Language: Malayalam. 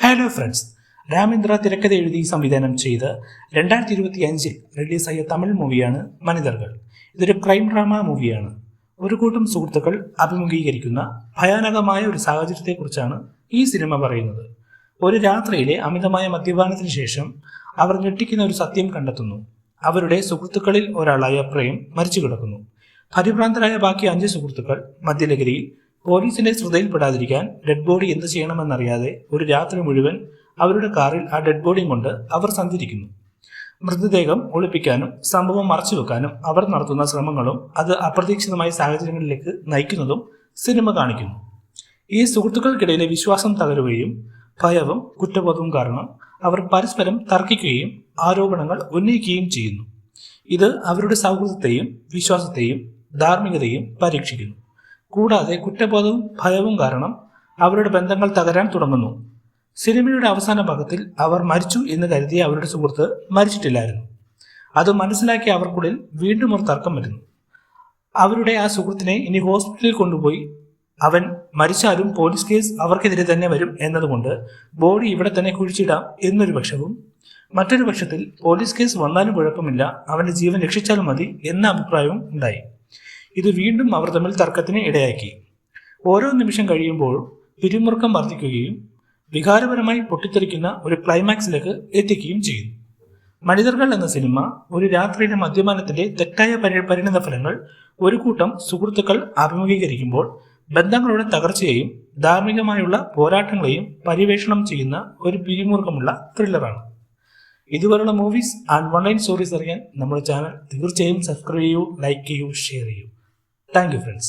ഹലോ ഫ്രണ്ട്സ്, രാമേന്ദ്ര തിരക്കഥ എഴുതി സംവിധാനം ചെയ്ത് 2025 റിലീസായ തമിഴ് മൂവിയാണ് മനിതർകൾ. ഇതൊരു ക്രൈം ഡ്രാമ മൂവിയാണ്. ഒരു കൂട്ടം സുഹൃത്തുക്കൾ അഭിമുഖീകരിക്കുന്ന ഭയാനകമായ ഒരു സാഹചര്യത്തെക്കുറിച്ചാണ് ഈ സിനിമ പറയുന്നത്. ഒരു രാത്രിയിലെ അമിതമായ മദ്യപാനത്തിന് ശേഷം അവർ ഞെട്ടിക്കുന്ന ഒരു സത്യം കണ്ടെത്തുന്നു. അവരുടെ സുഹൃത്തുക്കളിൽ ഒരാളായ പ്രേം മരിച്ചു കിടക്കുന്നു. പരിഭ്രാന്തരായ ബാക്കി 5 സുഹൃത്തുക്കൾ മദ്യലഹരിയിൽ പോലീസിന്റെ ശ്രദ്ധയിൽപ്പെടാതിരിക്കാൻ ഡെഡ് ബോഡി എന്ത് ചെയ്യണമെന്നറിയാതെ ഒരു രാത്രി മുഴുവൻ അവരുടെ കാറിൽ ആ ഡെഡ് ബോഡിയും കൊണ്ട് അവർ സഞ്ചരിക്കുന്നു. മൃതദേഹം ഒളിപ്പിക്കാനും സംഭവം മറച്ചുവെക്കാനും അവർ നടത്തുന്ന ശ്രമങ്ങളും അത് അപ്രതീക്ഷിതമായ സാഹചര്യങ്ങളിലേക്ക് നയിക്കുന്നതും സിനിമ കാണിക്കുന്നു. ഈ സുഹൃത്തുക്കൾക്കിടയിലെ വിശ്വാസം തകരുകയും ഭയവും കുറ്റബോധവും കാരണം അവർ പരസ്പരം തർക്കിക്കുകയും ആരോപണങ്ങൾ ഉന്നയിക്കുകയും ചെയ്യുന്നു. ഇത് അവരുടെ സൗഹൃദത്തെയും വിശ്വാസത്തെയും ധാർമ്മികതയും പരീക്ഷിക്കുന്നു. കൂടാതെ കുറ്റബോധവും ഭയവും കാരണം അവരുടെ ബന്ധങ്ങൾ തകരാൻ തുടങ്ങുന്നു. സിനിമയുടെ അവസാന ഭാഗത്തിൽ അവർ മരിച്ചു എന്ന് കരുതിയ അവരുടെ സുഹൃത്ത് മരിച്ചിട്ടില്ലായിരുന്നു. അത് മനസ്സിലാക്കിയ അവർക്കുള്ളിൽ വീണ്ടും ഒരു തർക്കം വരുന്നു. അവരുടെ ആ സുഹൃത്തിനെ ഇനി ഹോസ്പിറ്റലിൽ കൊണ്ടുപോയി അവൻ മരിച്ചാലും പോലീസ് കേസ് അവർക്കെതിരെ തന്നെ വരും എന്നതുകൊണ്ട് ബോഡി ഇവിടെ തന്നെ കുഴിച്ചിടാം എന്നൊരു പക്ഷവും, മറ്റൊരു പക്ഷത്തിൽ പോലീസ് കേസ് വന്നാലും കുഴപ്പമില്ല, അവന്റെ ജീവൻ രക്ഷിച്ചാലും മതി എന്ന അഭിപ്രായവും ഉണ്ടായി. ഇത് വീണ്ടും അവർ തമ്മിൽ തർക്കത്തിന് ഇടയാക്കി. ഓരോ നിമിഷം കഴിയുമ്പോഴും പിരിമുറുക്കം വർദ്ധിക്കുകയും വികാരപരമായി പൊട്ടിത്തെറിക്കുന്ന ഒരു ക്ലൈമാക്സിലേക്ക് എത്തിക്കുകയും ചെയ്യുന്നു. മനിതർകൾ എന്ന സിനിമ ഒരു രാത്രിയിലെ മദ്യപാനത്തിന്റെ തെറ്റായ പരിണിത ഫലങ്ങൾ ഒരു കൂട്ടം സുഹൃത്തുക്കൾ അഭിമുഖീകരിക്കുമ്പോൾ ബന്ധങ്ങളുടെ തകർച്ചയെയും ധാർമ്മികമായുള്ള പോരാട്ടങ്ങളെയും പര്യവേഷണം ചെയ്യുന്ന ഒരു പിരിമുറുക്കമുള്ള ത്രില്ലറാണ്. ഇതുപോലുള്ള മൂവീസ് ആൻഡ് ഓൺലൈൻ സ്റ്റോറീസ് അറിയാൻ നമ്മുടെ ചാനൽ തീർച്ചയായും സബ്സ്ക്രൈബ് ചെയ്യൂ, ലൈക്ക് ചെയ്യൂ, ഷെയർ ചെയ്യൂ. Thank you, friends.